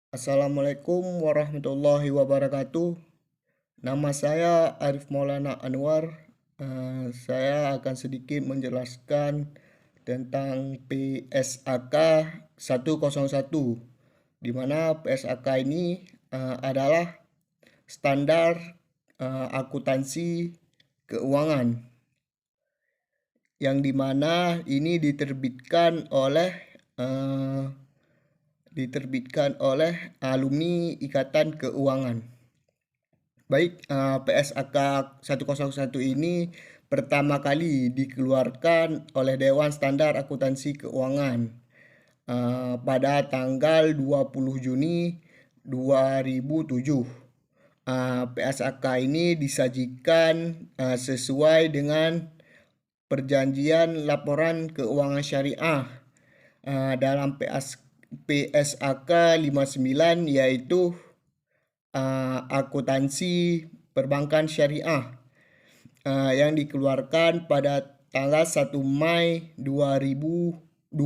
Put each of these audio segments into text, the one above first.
Assalamualaikum warahmatullahi wabarakatuh. Nama saya Arif Maulana Anwar. Saya akan sedikit menjelaskan tentang PSAK 101, di mana PSAK ini adalah standar akuntansi keuangan, yang dimana ini diterbitkan oleh alumni Ikatan Keuangan. Baik, PSAK 101 ini pertama kali dikeluarkan oleh Dewan Standar Akuntansi Keuangan pada tanggal 20 Juni 2007. PSAK ini disajikan sesuai dengan Perjanjian Laporan Keuangan Syariah dalam PSAK 59, yaitu akuntansi perbankan syariah yang dikeluarkan pada tanggal 1 Mei 2002.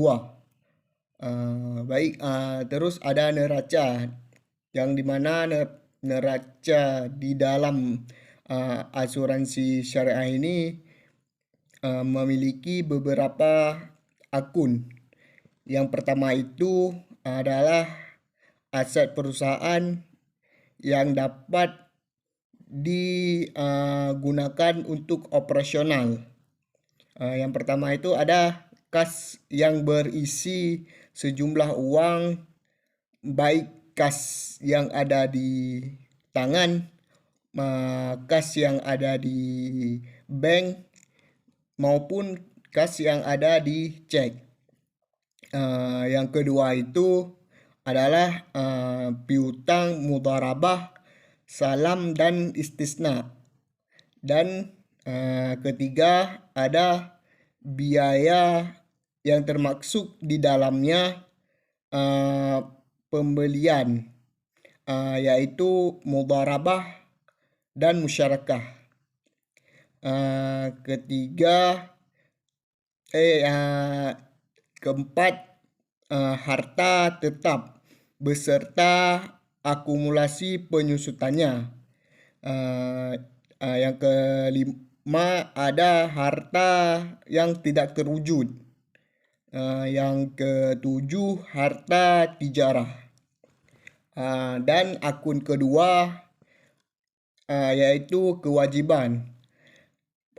Terus ada neraca, yang dimana neraca di dalam asuransi syariah ini memiliki beberapa akun. Yang pertama itu adalah aset perusahaan yang dapat digunakan untuk operasional. Yang pertama itu ada kas yang berisi sejumlah uang, baik kas yang ada di tangan, kas yang ada di bank, maupun kas yang ada di cek. Yang kedua itu adalah piutang, mudharabah, salam, dan istisna. Dan ketiga ada biaya yang termaksud di dalamnya pembelian, yaitu mudharabah dan musyarakah. Keempat, harta tetap beserta akumulasi penyusutannya. Yang kelima ada harta yang tidak terwujud. Yang ketujuh, harta tijarah. Dan akun kedua yaitu kewajiban.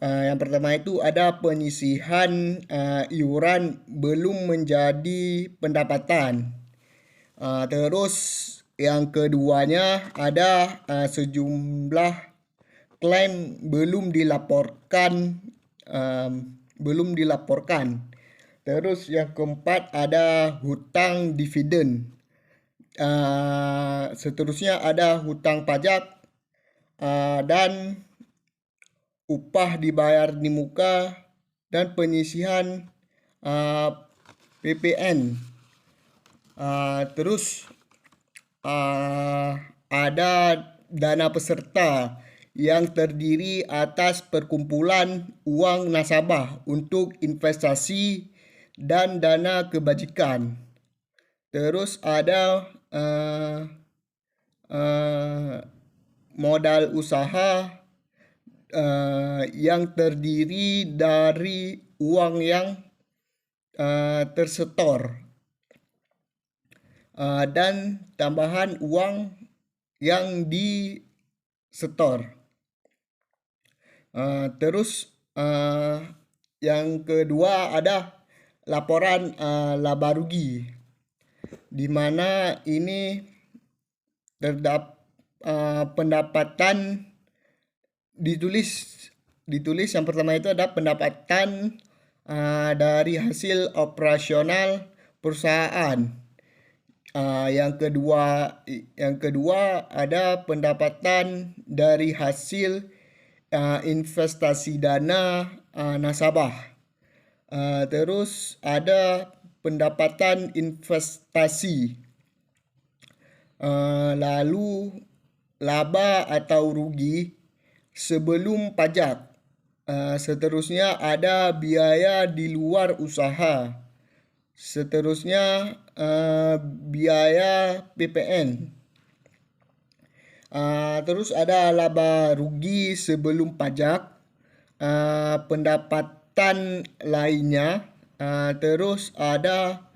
Yang pertama itu ada penyisihan iuran belum menjadi pendapatan. Terus yang keduanya ada sejumlah klaim belum dilaporkan. Terus yang keempat ada hutang dividen. Seterusnya ada hutang pajak dan upah dibayar di muka, dan penyisihan PPN. Terus ada dana peserta yang terdiri atas perkumpulan uang nasabah untuk investasi dan dana kebajikan. Terus ada modal usaha yang terdiri dari uang yang tersetor dan tambahan uang yang disetor. Terus yang kedua ada laporan laba rugi, di mana ini terdapat pendapatan ditulis yang pertama itu ada pendapatan dari hasil operasional perusahaan. Yang kedua ada pendapatan dari hasil investasi dana nasabah. Terus ada pendapatan investasi. Lalu laba atau rugi sebelum pajak. Seterusnya ada biaya di luar usaha. Seterusnya biaya PPN. Terus ada laba rugi sebelum pajak, pendapatan lainnya, terus ada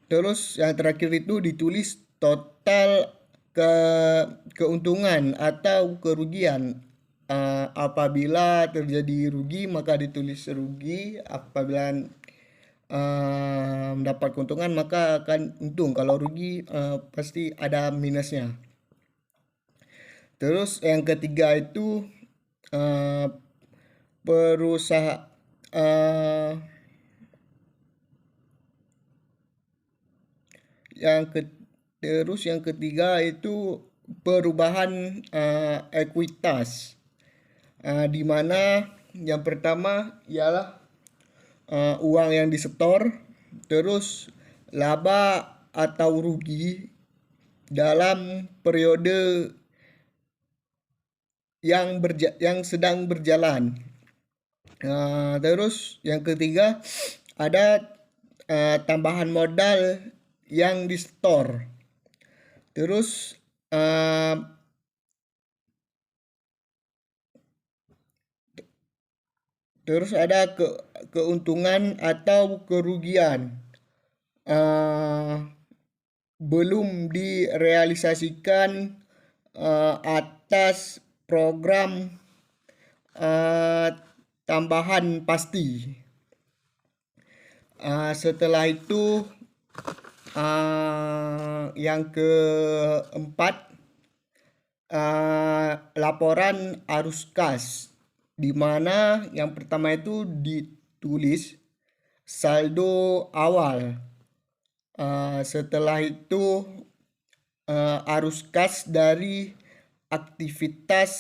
terus yang terakhir itu ditulis total keuntungan atau kerugian. Apabila terjadi rugi maka ditulis rugi, apabila mendapat keuntungan maka akan untung. Kalau rugi pasti ada minusnya. Terus yang ketiga itu perusahaan yang ketiga itu perubahan ekuitas, di mana yang pertama ialah uang yang disetor, terus laba atau rugi dalam periode yang sedang berjalan. Terus yang ketiga ada tambahan modal yang disetor. Terus ada keuntungan atau kerugian belum direalisasikan atas program tambahan pasti. Setelah itu yang keempat, laporan arus kas, di mana yang pertama itu ditulis saldo awal. Setelah itu arus kas dari aktivitas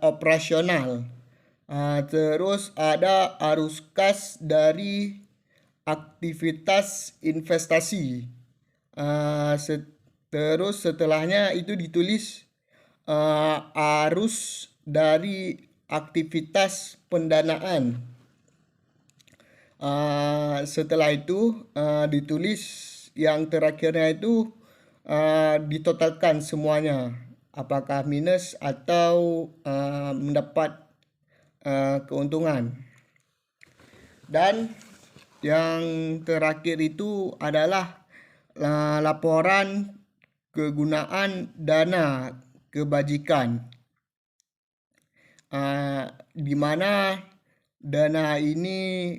operasional. Terus ada arus kas dari aktivitas investasi. Terus setelahnya itu ditulis arus dari aktivitas pendanaan. Setelah itu ditulis yang terakhirnya itu ditotalkan semuanya, apakah minus atau mendapat keuntungan. Dan yang terakhir itu adalah laporan kegunaan dana kebajikan, di mana dana ini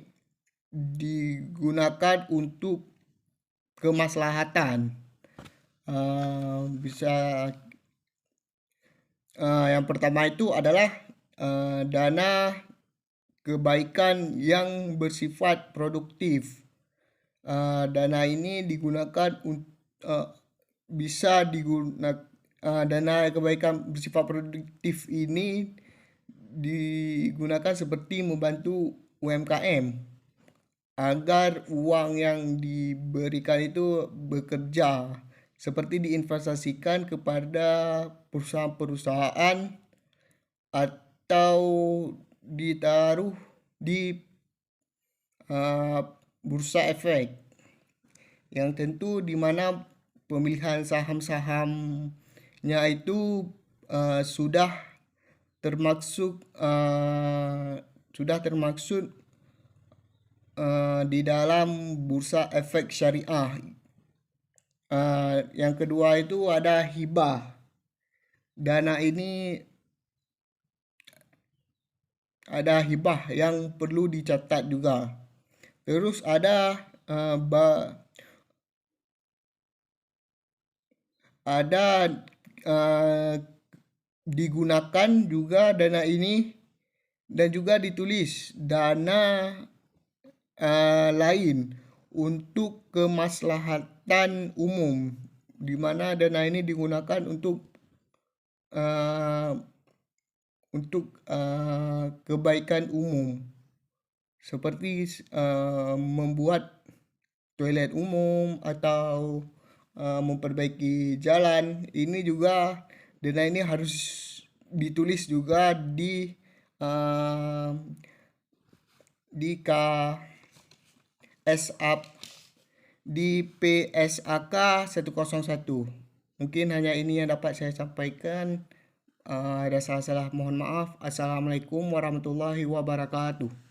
digunakan untuk kemaslahatan. Yang pertama itu adalah dana kebaikan yang bersifat produktif. Dana ini digunakan bisa digunakan dana kebaikan bersifat produktif ini digunakan seperti membantu UMKM agar uang yang diberikan itu bekerja, seperti diinvestasikan kepada perusahaan-perusahaan atau ditaruh di bursa efek, yang tentu di mana pemilihan saham-sahamnya itu sudah termaksud di dalam bursa efek syariah. Yang kedua itu ada hibah. Dana ini ada hibah yang perlu dicatat juga. Terus ada digunakan juga dana ini, dan juga ditulis dana lain untuk kemaslahatan umum, di mana dana ini digunakan untuk kebaikan umum, seperti membuat toilet umum atau memperbaiki jalan. Ini juga dana ini harus ditulis juga di KSAP di PSAK 101. Mungkin hanya ini yang dapat saya sampaikan. Ada salah-salah mohon maaf. Assalamualaikum warahmatullahi wabarakatuh.